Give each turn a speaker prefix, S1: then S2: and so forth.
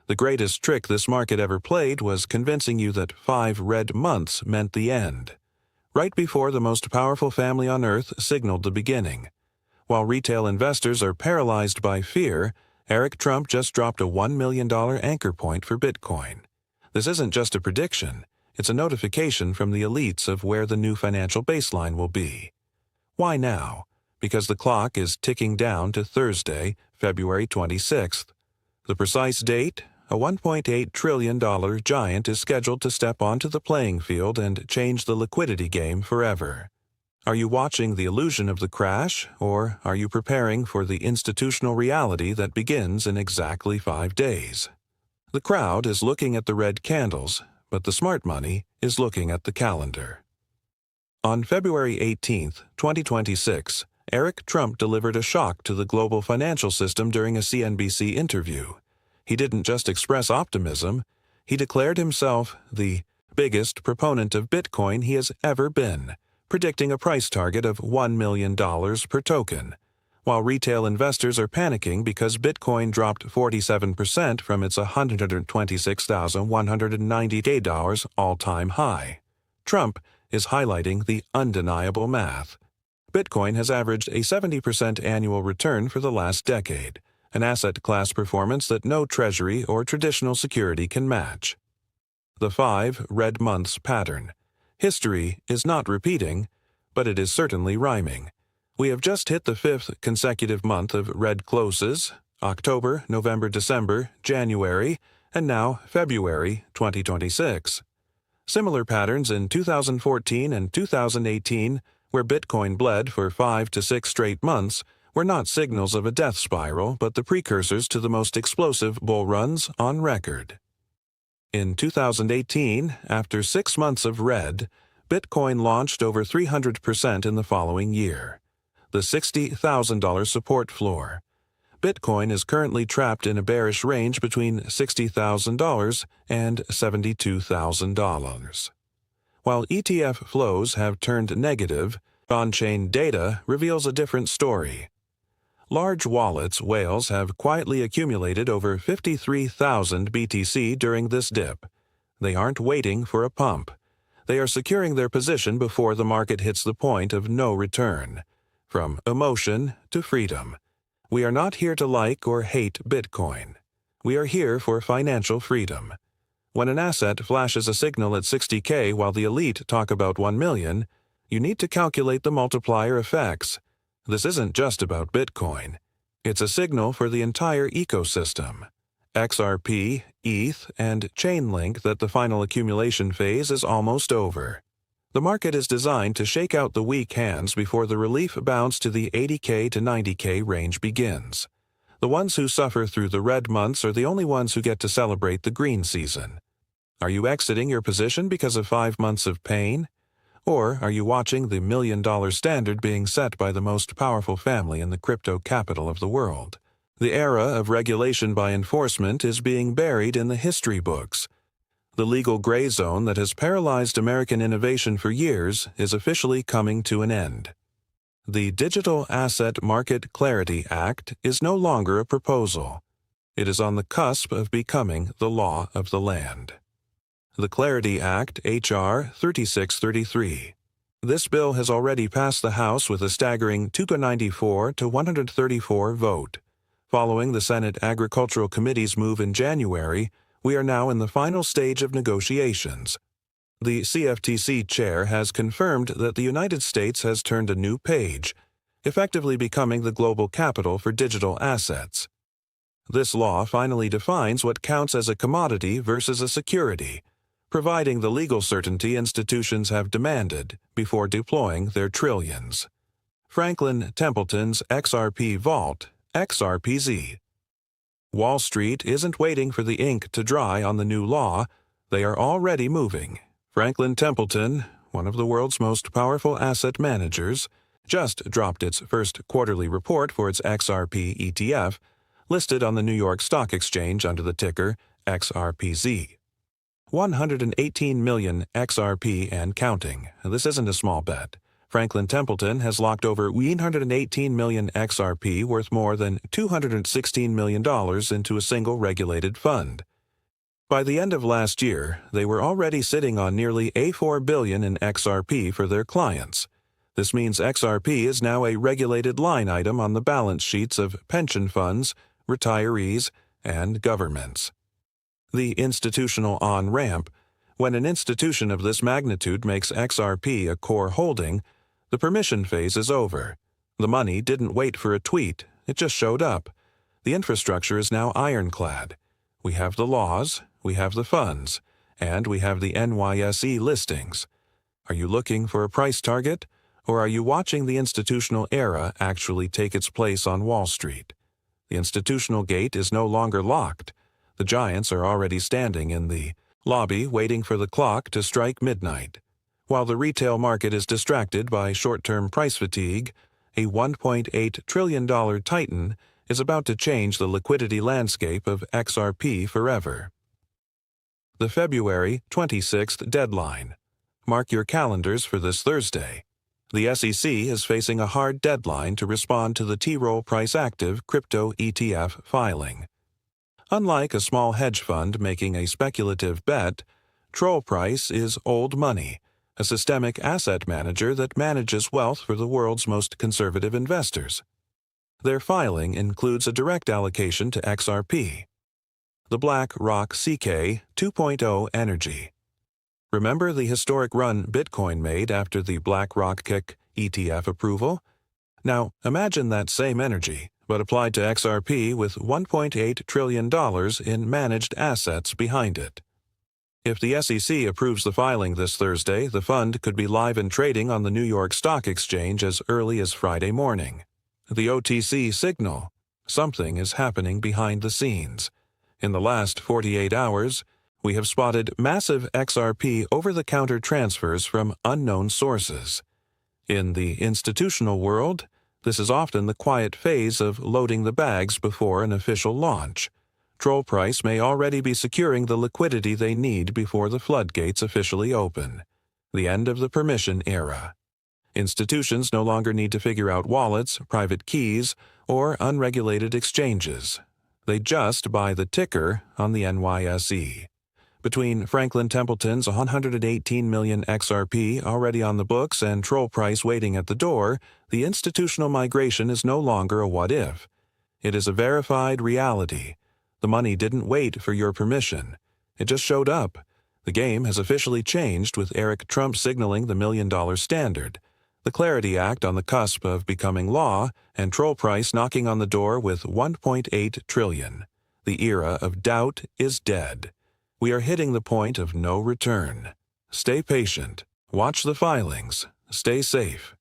S1: The greatest trick this market ever played was convincing you that 5 red months meant the end, right before the most powerful family on earth signaled the beginning. While retail investors are paralyzed by fear, Eric Trump just dropped a $1 million anchor point for Bitcoin. This isn't just a prediction, it's a notification from the elites of where the new financial baseline will be. Why now? Because the clock is ticking down to Thursday, February 26th. The precise date? A $1.8 trillion giant is scheduled to step onto the playing field and change the liquidity game forever. Are you watching the illusion of the crash, or are you preparing for the institutional reality that begins in exactly 5 days? The crowd is looking at the red candles, but the smart money is looking at the calendar. On February 18, 2026, Eric Trump delivered a shock to the global financial system during a CNBC interview. He didn't just express optimism, he declared himself the biggest proponent of Bitcoin he has ever been, predicting a price target of $1 million per token, while retail investors are panicking because Bitcoin dropped 47% from its $126,198 all-time high. Trump is highlighting the undeniable math. Bitcoin has averaged a 70% annual return for the last decade, an asset class performance that no treasury or traditional security can match. The 5 red months pattern. History is not repeating, but it is certainly rhyming. We have just hit the 5th consecutive month of red closes, October, November, December, January, and now February 2026. Similar patterns in 2014 and 2018, where Bitcoin bled for 5 to 6 straight months, were not signals of a death spiral, but the precursors to the most explosive bull runs on record. In 2018, after 6 months of red, Bitcoin launched over 300% in the following year. The $60,000 support floor. Bitcoin is currently trapped in a bearish range between $60,000 and $72,000. While ETF flows have turned negative, on-chain data reveals a different story. Large wallets whales have quietly accumulated over 53,000 BTC during this dip. They aren't waiting for a pump. They are securing their position before the market hits the point of no return. From emotion to freedom. We are not here to like or hate Bitcoin. We are here for financial freedom. When an asset flashes a signal at 60K while the elite talk about 1 million, you need to calculate the multiplier effects. This isn't just about Bitcoin. It's a signal for the entire ecosystem. XRP, ETH, and Chainlink that the final accumulation phase is almost over. The market is designed to shake out the weak hands before the relief bounce to the 80K to 90K range begins. The ones who suffer through the red months are the only ones who get to celebrate the green season. Are you exiting your position because of 5 months of pain? Or are you watching the $1 million standard being set by the most powerful family in the crypto capital of the world? The era of regulation by enforcement is being buried in the history books. The legal gray zone that has paralyzed American innovation for years is officially coming to an end. The Digital Asset Market Clarity Act is no longer a proposal. It is on the cusp of becoming the law of the land. The Clarity Act, H.R. 3633. This bill has already passed the House with a staggering 294 to 134 vote. Following the Senate Agricultural Committee's move in January, we are now in the final stage of negotiations. The CFTC chair has confirmed that the United States has turned a new page, effectively becoming the global capital for digital assets. This law finally defines what counts as a commodity versus a security, providing the legal certainty institutions have demanded before deploying their trillions. Franklin Templeton's XRP Vault, XRPZ. Wall Street isn't waiting for the ink to dry on the new law. They are already moving. Franklin Templeton, one of the world's most powerful asset managers, just dropped its first quarterly report for its XRP ETF, listed on the New York Stock Exchange under the ticker XRPZ. 118 million XRP and counting. This isn't a small bet. Franklin Templeton has locked over 118 million XRP worth more than $216 million into a single regulated fund. By the end of last year, they were already sitting on nearly $4 billion in XRP for their clients. This means XRP is now a regulated line item on the balance sheets of pension funds, retirees, and governments. The institutional on-ramp. When an institution of this magnitude makes XRP a core holding, the permission phase is over. The money didn't wait for a tweet, it just showed up. The infrastructure is now ironclad. We have the laws, we have the funds, and we have the NYSE listings. Are you looking for a price target, or are you watching the institutional era actually take its place on Wall Street? The institutional gate is no longer locked. The giants are already standing in the lobby waiting for the clock to strike midnight. While the retail market is distracted by short-term price fatigue, a $1.8 trillion titan is about to change the liquidity landscape of XRP forever. The February 26th deadline. Mark your calendars for this Thursday. The SEC is facing a hard deadline to respond to the T-Roll Price Active crypto ETF filing. Unlike a small hedge fund making a speculative bet, Troll Price is old money, a systemic asset manager that manages wealth for the world's most conservative investors. Their filing includes a direct allocation to XRP. The BlackRock CK 2.0 Energy. Remember the historic run Bitcoin made after the BlackRock Kick ETF approval? Now, imagine that same energy, but applied to XRP with $1.8 trillion in managed assets behind it. If the SEC approves the filing this Thursday, the fund could be live and trading on the New York Stock Exchange as early as Friday morning. The OTC signal. Something is happening behind the scenes. In the last 48 hours, we have spotted massive XRP over-the-counter transfers from unknown sources. In the institutional world, this is often the quiet phase of loading the bags before an official launch. Troll Price may already be securing the liquidity they need before the floodgates officially open. The end of the permission era. Institutions no longer need to figure out wallets, private keys, or unregulated exchanges. They just buy the ticker on the NYSE. Between Franklin Templeton's 118 million XRP already on the books and Troll Price waiting at the door, the institutional migration is no longer a what-if. It is a verified reality. The money didn't wait for your permission. It just showed up. The game has officially changed with Eric Trump signaling the $1 million standard, the Clarity Act on the cusp of becoming law, and Troll Price knocking on the door with $1.8 trillion. The era of doubt is dead. We are hitting the point of no return. Stay patient. Watch the filings. Stay safe.